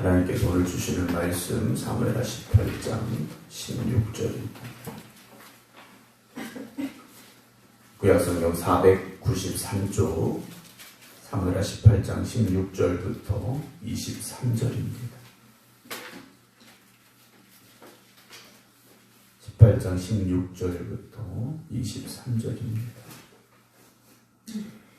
하나님께서 오늘 주시는 말씀 사무엘하 18장 16절입니다. 구약성경 493쪽 사무엘하 18장 16절부터 23절입니다. 18장 16절부터 23절입니다.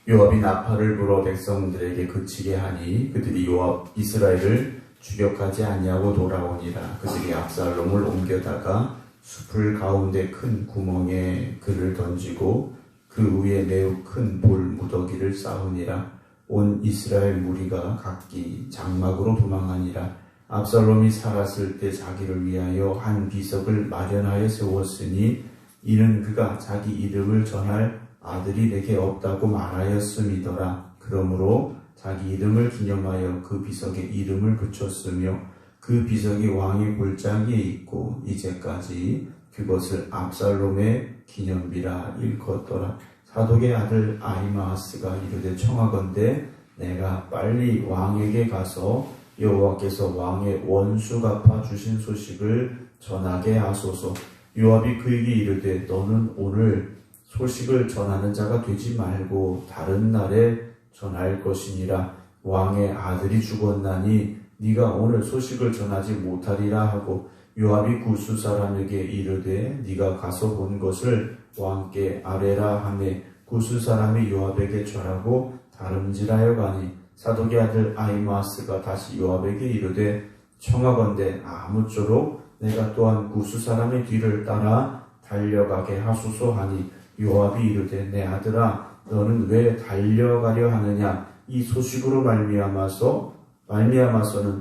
요압이 나팔을 불어 백성들에게 그치게 하니 그들이 요압 이스라엘을 추격하지 아니하고 돌아오니라. 그들이 압살롬을 옮겨다가 숲을 가운데 큰 구멍에 그를 던지고 그 위에 매우 큰 돌 무더기를 쌓으니라. 온 이스라엘 무리가 각기 장막으로 도망하니라. 압살롬이 살았을 때 자기를 위하여 한 비석을 마련하여 세웠으니 이는 그가 자기 이름을 전할 아들이 내게 없다고 말하였음이더라. 그러므로 자기 이름을 기념하여 그 비석에 이름을 붙였으며 그 비석이 왕의 골짜기에 있고 이제까지 그것을 압살롬의 기념비라 일컫더라. 사독의 아들 아히마아스가 이르되 청하건대 내가 빨리 왕에게 가서 여호와께서 왕의 원수 갚아 주신 소식을 전하게 하소서. 요압이 그에게 이르되 너는 오늘 소식을 전하는 자가 되지 말고 다른 날에 전할 것이니라. 왕의 아들이 죽었나니 네가 오늘 소식을 전하지 못하리라 하고 요압이 구스 사람에게 이르되 네가 가서 본 것을 왕께 아뢰라 하매 구스 사람이 요압에게 절하고 다름질하여 가니 사독의 아들 아히마아스가 다시 요압에게 이르되 청하건대 아무쪼록 내가 또한 구스 사람의 뒤를 따라 달려가게 하소서 하니 요압이 이르되 내 아들아 너는 왜 달려가려 하느냐. 이 소식으로 말미암아서는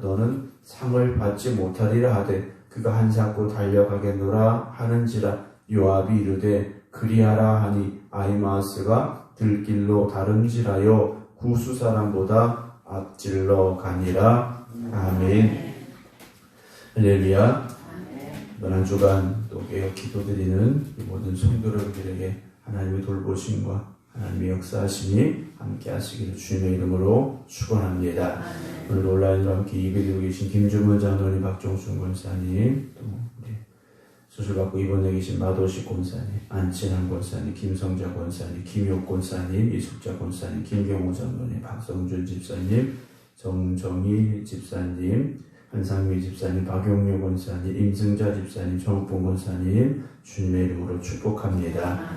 너는 상을 받지 못하리라 하되 그가 한사코 달려가겠노라 하는지라. 요압이 이르되 그리하라 하니 아히마아스가 들길로 다름질하여 구스 사람보다 앞질러 가니라. 아멘. 할렐루야. 이번 한 주간 또 개혁 기도드리는 모든 성도들에게 하나님의 돌보심과 하나님의 역사하심이 함께 하시기를 주님의 이름으로 축원합니다. 오늘 온라인으로 함께 예배드리고 계신 김주문 장로님, 박종순 권사님, 또 우리 수술받고 입원해 계신 마도식 권사님, 안친환 권사님, 김성자 권사님, 김욕 권사님, 이숙자 권사님, 김경호 장로님, 박성준 집사님, 정정희 집사님, 한상미 집사님, 박용료 권사님, 임승자 집사님, 정욱봉 권사님 주님의 이름으로 축복합니다.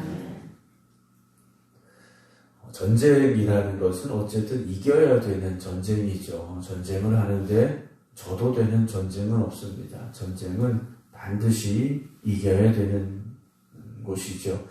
전쟁이라는 것은 어쨌든 이겨야 되는 전쟁이죠. 전쟁을 하는데 져도 되는 전쟁은 없습니다. 전쟁은 반드시 이겨야 되는 곳이죠.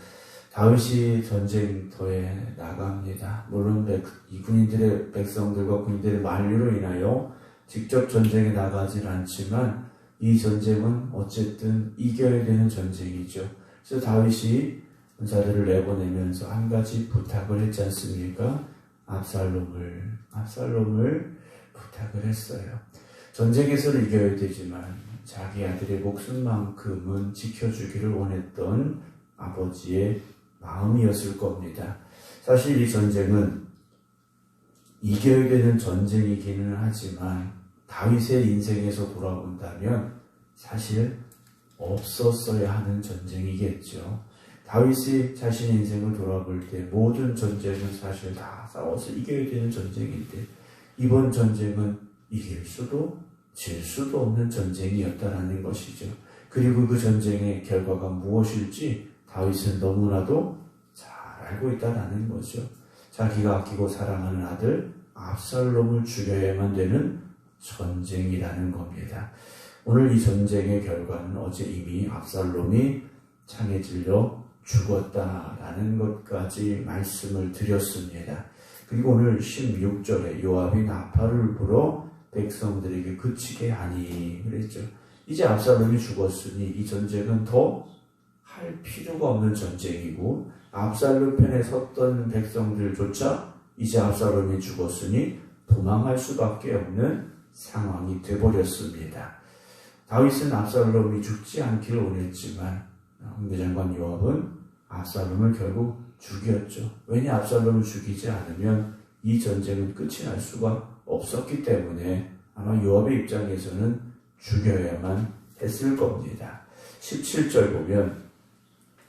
다윗이 전쟁터에 나갑니다. 물론 이 군인들의 백성들과 군인들의 만류로 인하여 직접 전쟁에 나가질 않지만 이 전쟁은 어쨌든 이겨야 되는 전쟁이죠. 그래서 다윗이 군사들을 내보내면서 한 가지 부탁을 했지 않습니까? 압살롬을 부탁을 했어요. 전쟁에서는 이겨야 되지만 자기 아들의 목숨만큼은 지켜주기를 원했던 아버지의 마음이었을 겁니다. 사실 이 전쟁은 이겨야 되는 전쟁이기는 하지만 다윗의 인생에서 돌아본다면 사실 없었어야 하는 전쟁이겠죠. 다윗이 자신의 인생을 돌아볼 때 모든 전쟁은 사실 다 싸워서 이겨야 되는 전쟁인데 이번 전쟁은 이길 수도 질 수도 없는 전쟁이었다라는 것이죠. 그리고 그 전쟁의 결과가 무엇일지 다윗은 너무나도 잘 알고 있다라는 거죠. 자기가 아끼고 사랑하는 아들 압살롬을 죽여야만 되는 전쟁이라는 겁니다. 오늘 이 전쟁의 결과는 어제 이미 압살롬이 창에 질려 죽었다라는 것까지 말씀을 드렸습니다. 그리고 오늘 16절에 요압이 나팔을 불어 백성들에게 그치게 하니 그랬죠. 이제 압살롬이 죽었으니 이 전쟁은 더 할 필요가 없는 전쟁이고 압살롬 편에 섰던 백성들조차 이제 압살롬이 죽었으니 도망할 수밖에 없는 상황이 되어버렸습니다. 다윗은 압살롬이 죽지 않기를 원했지만 홍대장관 요압은 압살롬을 결국 죽였죠. 왜냐? 압살롬을 죽이지 않으면 이 전쟁은 끝이 날 수가 없었기 때문에 아마 요압의 입장에서는 죽여야만 했을 겁니다. 17절 보면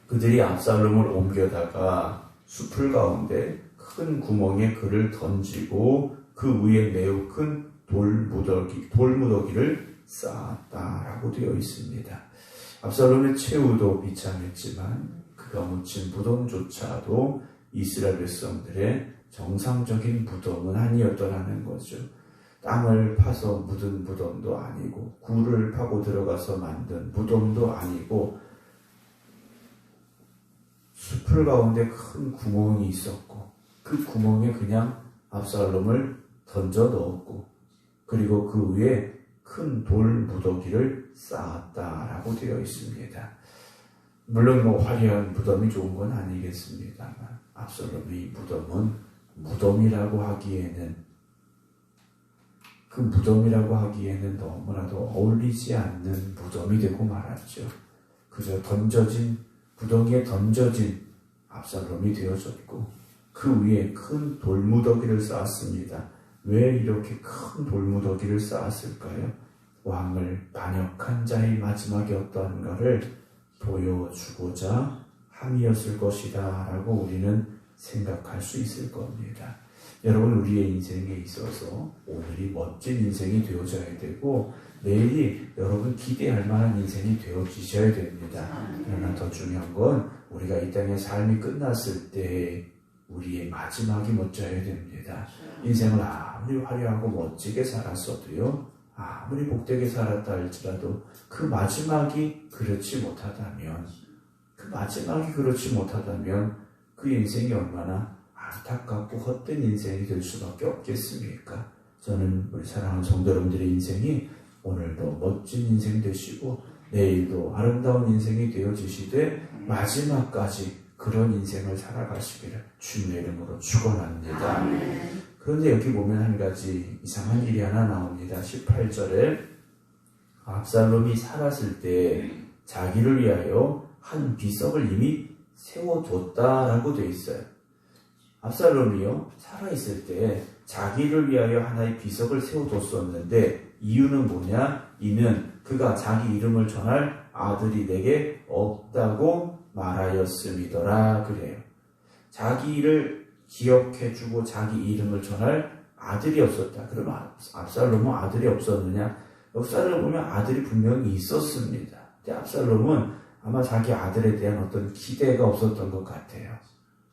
그들이 압살롬을 옮겨다가 숲을 가운데 큰 구멍에 그를 던지고 그 위에 매우 큰 돌무더기를 쌓았다라고 되어 있습니다. 압살롬의 최후도 비참했지만 그가 묻힌 무덤조차도 이스라엘 백성들의 정상적인 무덤은 아니었더라는 거죠. 땅을 파서 묻은 무덤도 아니고 굴을 파고 들어가서 만든 무덤도 아니고 숲을 가운데 큰 구멍이 있었고 그 구멍에 그냥 압살롬을 던져 넣었고 그리고 그 위에 큰 돌무더기를 쌓았다라고 되어 있습니다. 물론 화려한 무덤이 좋은 건 아니겠습니다만 압살롬의 무덤은 무덤이라고 하기에는 너무나도 어울리지 않는 무덤이 되고 말았죠. 그저 무덤에 던져진 압살롬이 되어졌고 그 위에 큰 돌무더기를 쌓았습니다. 왜 이렇게 큰 돌무더기를 쌓았을까요? 왕을 반역한 자의 마지막이 어떠한가를 보여주고자 함이었을 것이다 라고 우리는 생각할 수 있을 겁니다. 여러분, 우리의 인생에 있어서 오늘이 멋진 인생이 되어져야 되고 내일이 여러분 기대할 만한 인생이 되어지셔야 됩니다. 그러나 더 중요한 건 우리가 이 땅의 삶이 끝났을 때 우리의 마지막이 멋져야 됩니다. 인생을 아무리 화려하고 멋지게 살았어도요, 아무리 복되게 살았다 할지라도 그 마지막이 그렇지 못하다면 그 인생이 얼마나 안타깝고 헛된 인생이 될 수밖에 없겠습니까? 저는 우리 사랑하는 성도 여러분들의 인생이 오늘도 멋진 인생 되시고 내일도 아름다운 인생이 되어지시되 마지막까지 그런 인생을 살아가시기를 주님의 이름으로 축원합니다. 그런데 여기 보면 한 가지 이상한 일이 하나 나옵니다. 18절에 압살롬이 살았을 때 자기를 위하여 한 비석을 이미 세워뒀다라고 되어 있어요. 압살롬이요, 살아있을 때 자기를 위하여 하나의 비석을 세워뒀었는데 이유는 뭐냐? 이는 그가 자기 이름을 전할 아들이 내게 없다고 말하였음이더라 그래요. 자기를 기억해주고 자기 이름을 전할 아들이 없었다. 그러면 압살롬은 아들이 없었느냐? 역사를 보면 아들이 분명히 있었습니다. 근데 압살롬은 아마 자기 아들에 대한 어떤 기대가 없었던 것 같아요.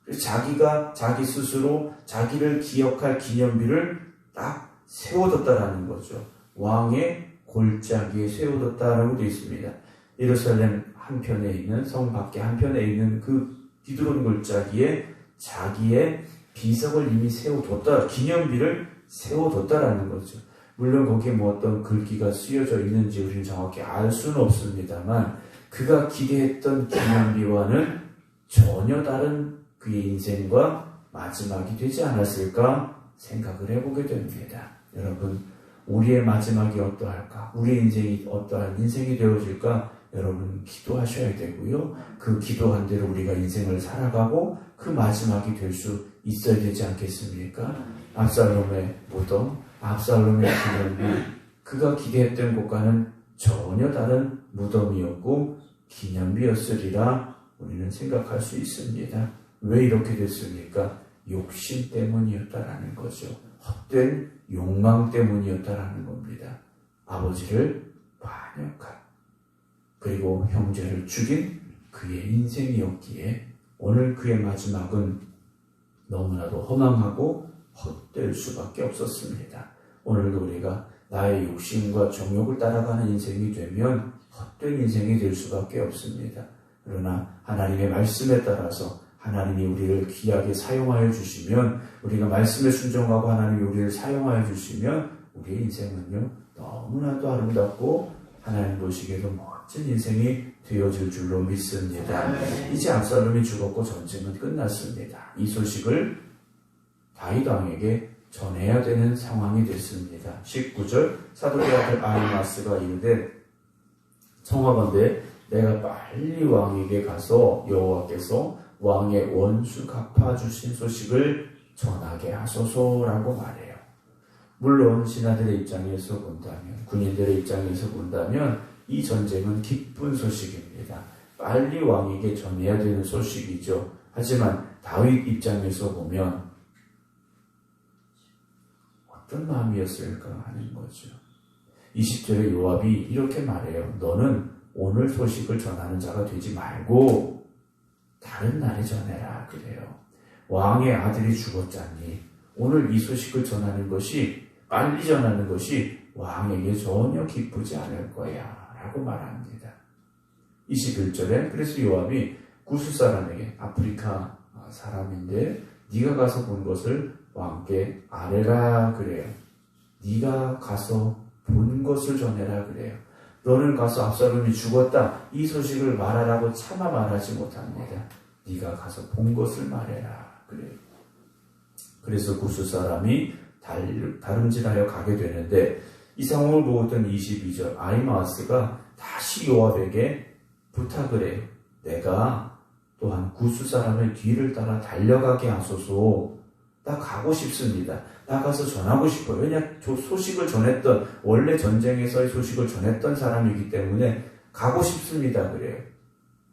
그래서 자기 스스로 자기를 기억할 기념비를 딱 세워뒀다라는 거죠. 왕의 골짜기에 세워뒀다라고 되어 있습니다. 예루살렘 한편에 있는 성 밖에 한편에 있는 그 기드론 골짜기에 자기의 비석을 이미 세워뒀다, 기념비를 세워뒀다라는 거죠. 물론 거기에 뭐 어떤 글귀가 쓰여져 있는지 우리는 정확히 알 수는 없습니다만 그가 기대했던 기념비와는 전혀 다른 그의 인생과 마지막이 되지 않았을까 생각을 해보게 됩니다. 여러분, 우리의 마지막이 어떠할까? 우리의 인생이 어떠한 인생이 되어질까? 여러분 기도하셔야 되고요. 그 기도한 대로 우리가 인생을 살아가고 그 마지막이 될 수 있어야 되지 않겠습니까? 압살롬의 무덤, 압살롬의 기념비, 그가 기대했던 것과는 전혀 다른 무덤이었고 기념비였으리라 우리는 생각할 수 있습니다. 왜 이렇게 됐습니까? 욕심 때문이었다라는 거죠. 헛된 욕망 때문이었다라는 겁니다. 아버지를 반역한 그리고 형제를 죽인 그의 인생이었기에 오늘 그의 마지막은 너무나도 허망하고 헛될 수밖에 없었습니다. 오늘도 우리가 나의 욕심과 정욕을 따라가는 인생이 되면 헛된 인생이 될 수밖에 없습니다. 그러나 하나님의 말씀에 따라서 하나님이 우리를 귀하게 사용하여 주시면, 우리가 말씀에 순종하고 하나님이 우리를 사용하여 주시면 우리의 인생은요 너무나도 아름답고 하나님 보시기에도 멋진 인생이 되어질 줄로 믿습니다. 이제 압살롬이 죽었고 전쟁은 끝났습니다. 이 소식을 다윗 왕에게 전해야 되는 상황이 됐습니다. 19절 사독의 아들 아히마스가 이르되 청하건대 내가 빨리 왕에게 가서 여호와께서 왕의 원수 갚아주신 소식을 전하게 하소서라고 말해요. 물론 신하들의 입장에서 본다면, 군인들의 입장에서 본다면 이 전쟁은 기쁜 소식입니다. 빨리 왕에게 전해야 되는 소식이죠. 하지만 다윗 입장에서 보면 어떤 마음이었을까 하는 거죠. 20절에 요압이 이렇게 말해요. 너는 오늘 소식을 전하는 자가 되지 말고 다른 날에 전해라. 그래요. 왕의 아들이 죽었잖니. 오늘 이 소식을 전하는 것이, 빨리 전하는 것이 왕에게 전혀 기쁘지 않을 거야 라고 말합니다. 21절에 그래서 요압이 구스 사람에게, 아프리카 사람인데 네가 가서 본 것을 왕께 아뢰라 그래요. 네가 가서 본 것을 전해라 그래요. 너는 가서 압살롬이 죽었다 이 소식을 말하라고 차마 말하지 못합니다. 네가 가서 본 것을 말해라 그래요. 그래서 구스 사람이 다름질하여 가게 되는데, 이 상황을 보던 22절 아히마아스가 다시 요압에게 부탁을 해요. 내가 또한 구스 사람의 뒤를 따라 달려가게 하소서. 나 가고 싶습니다. 나 가서 전하고 싶어요. 왜냐, 소식을 전했던, 원래 전쟁에서의 소식을 전했던 사람이기 때문에 가고 싶습니다. 그래요.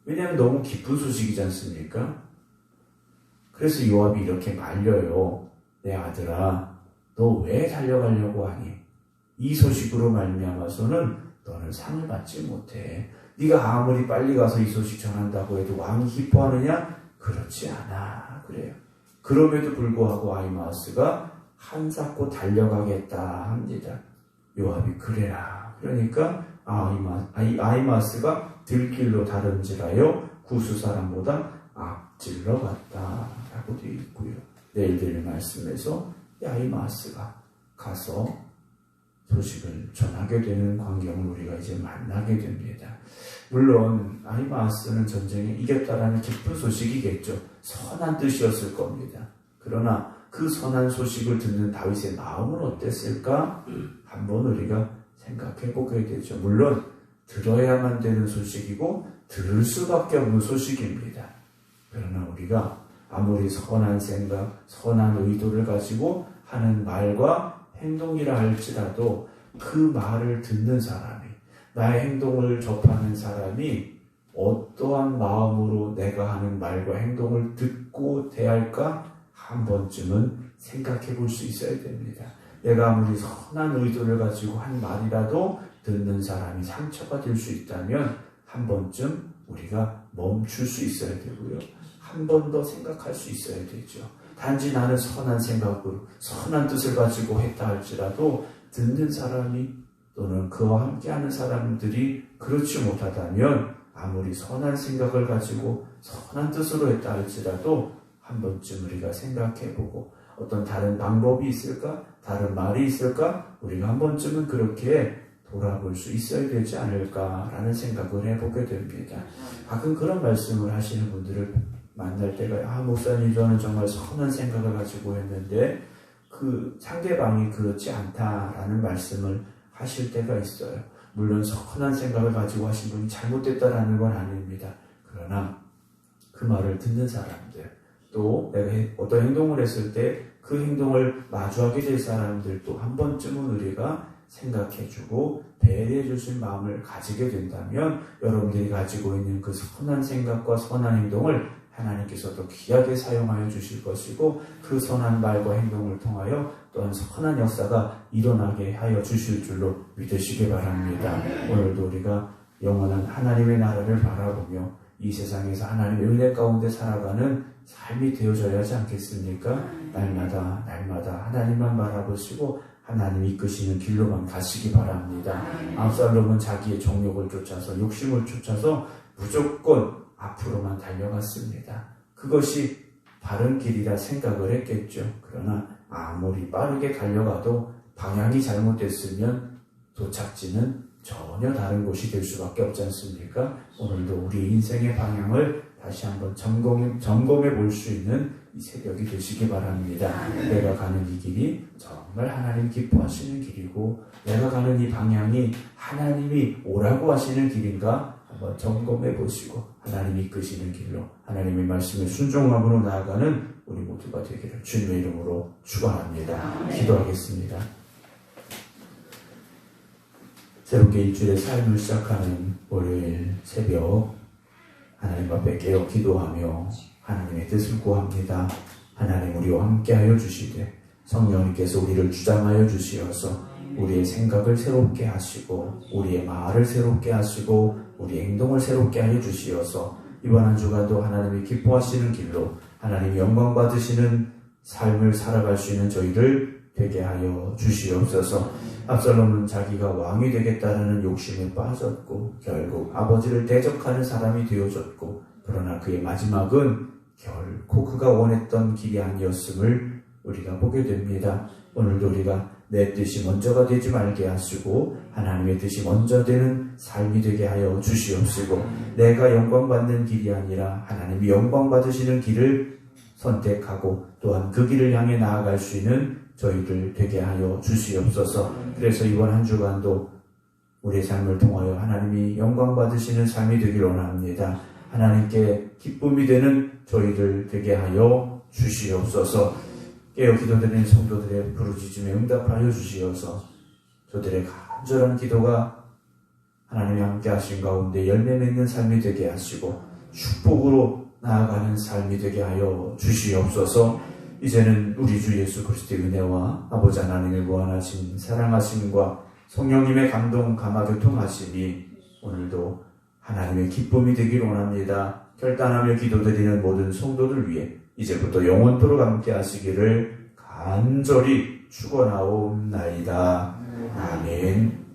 왜냐하면 너무 기쁜 소식이지 않습니까? 그래서 요압이 이렇게 말려요. 내 아들아, 너 왜 달려가려고 하니? 이 소식으로 말미암아서는 너는 상을 받지 못해. 네가 아무리 빨리 가서 이 소식 전한다고 해도 왕이 기뻐하느냐? 그렇지 않아. 그래요. 그럼에도 불구하고 아히마아스가 한사코 달려가겠다 합니다. 요압이 그래라. 그러니까 아히마아스가 들길로 다름질하여 구스 사람보다 앞질러 갔다 라고 되어 있고요. 내일 드릴 말씀에서 아히마아스가 가서 소식을 전하게 되는 광경을 우리가 이제 만나게 됩니다. 물론 아히마아스는 전쟁에 이겼다라는 기쁜 소식이겠죠. 선한 뜻이었을 겁니다. 그러나 그 선한 소식을 듣는 다윗의 마음은 어땠을까? 한번 우리가 생각해 보게 되죠. 물론 들어야만 되는 소식이고 들을 수밖에 없는 소식입니다. 그러나 우리가 아무리 선한 생각, 선한 의도를 가지고 하는 말과 행동이라 할지라도 그 말을 듣는 사람이, 나의 행동을 접하는 사람이 어떠한 마음으로 내가 하는 말과 행동을 듣고 대할까 한 번쯤은 생각해 볼 수 있어야 됩니다. 내가 아무리 선한 의도를 가지고 한 말이라도 듣는 사람이 상처가 될 수 있다면 한 번쯤 우리가 멈출 수 있어야 되고요. 한 번 더 생각할 수 있어야 되죠. 단지 나는 선한 생각으로 선한 뜻을 가지고 했다 할지라도 듣는 사람이 또는 그와 함께하는 사람들이 그렇지 못하다면 아무리 선한 생각을 가지고 선한 뜻으로 했다 할지라도 한 번쯤 우리가 생각해보고 어떤 다른 방법이 있을까? 다른 말이 있을까? 우리가 한 번쯤은 그렇게 돌아볼 수 있어야 되지 않을까라는 생각을 해보게 됩니다. 가끔 그런 말씀을 하시는 분들을 만날 때가, 목사님 저는 정말 선한 생각을 가지고 했는데 그 상대방이 그렇지 않다라는 말씀을 하실 때가 있어요. 물론 선한 생각을 가지고 하신 분이 잘못됐다라는 건 아닙니다. 그러나 그 말을 듣는 사람들, 또 내가 어떤 행동을 했을 때 그 행동을 마주하게 될 사람들도 한 번쯤은 우리가 생각해주고 배려해 주실 마음을 가지게 된다면 여러분들이 가지고 있는 그 선한 생각과 선한 행동을 하나님께서도 귀하게 사용하여 주실 것이고 그 선한 말과 행동을 통하여 또한 선한 역사가 일어나게 하여 주실 줄로 믿으시기 바랍니다. 오늘도 우리가 영원한 하나님의 나라를 바라보며 이 세상에서 하나님의 은혜 가운데 살아가는 삶이 되어져야 하지 않겠습니까? 날마다 하나님만 바라보시고 하나님 이끄시는 길로만 가시기 바랍니다. 압살롬은 자기의 정욕을 쫓아서, 욕심을 쫓아서 무조건 앞으로만 달려갔습니다. 그것이 바른 길이라 생각을 했겠죠. 그러나 아무리 빠르게 달려가도 방향이 잘못됐으면 도착지는 전혀 다른 곳이 될 수밖에 없지 않습니까? 오늘도 우리 인생의 방향을 다시 한번 점검해 볼 수 있는 이 새벽이 되시기 바랍니다. 내가 가는 이 길이 정말 하나님 기뻐하시는 길이고 내가 가는 이 방향이 하나님이 오라고 하시는 길인가 한번 점검해 보시고 하나님이 이끄시는 길로 하나님의 말씀에 순종함으로 나아가는 우리 모두가 되기를 주님의 이름으로 축원합니다. 기도하겠습니다. 새롭게 일주일의 삶을 시작하는 월요일 새벽 하나님 앞에 깨어 기도하며 하나님의 뜻을 구합니다. 하나님 우리와 함께하여 주시되 성령님께서 우리를 주장하여 주시어서 우리의 생각을 새롭게 하시고 우리의 말을 새롭게 하시고 우리의 행동을 새롭게 하여 주시어서 이번 한 주간도 하나님이 기뻐하시는 길로 하나님이 영광 받으시는 삶을 살아갈 수 있는 저희를 되게 하여 주시옵소서. 압살롬은 자기가 왕이 되겠다는 욕심에 빠졌고 결국 아버지를 대적하는 사람이 되어졌고, 그러나 그의 마지막은 결코 그가 원했던 길이 아니었음을 우리가 보게 됩니다. 오늘도 우리가 내 뜻이 먼저가 되지 말게 하시고 하나님의 뜻이 먼저 되는 삶이 되게 하여 주시옵시고, 내가 영광받는 길이 아니라 하나님이 영광받으시는 길을 선택하고 또한 그 길을 향해 나아갈 수 있는 저희들 되게 하여 주시옵소서. 그래서 이번 한 주간도 우리의 삶을 통하여 하나님이 영광받으시는 삶이 되길 원합니다. 하나님께 기쁨이 되는 저희들 되게 하여 주시옵소서. 깨어 기도드리는 성도들의 부르짖음에 응답하여 주시어서 저들의 간절한 기도가 하나님이 함께 하신 가운데 열매 맺는 삶이 되게 하시고 축복으로 나아가는 삶이 되게 하여 주시옵소서. 이제는 우리 주 예수 그리스도의 은혜와 아버지 하나님의 무한하신 사랑하심과 성령님의 감동 감화 교통하심이 오늘도 하나님의 기쁨이 되길 원합니다. 결단하며 기도드리는 모든 성도들 위해 이제부터 영원토록 함께 하시기를 간절히 축원하옵나이다. 아멘.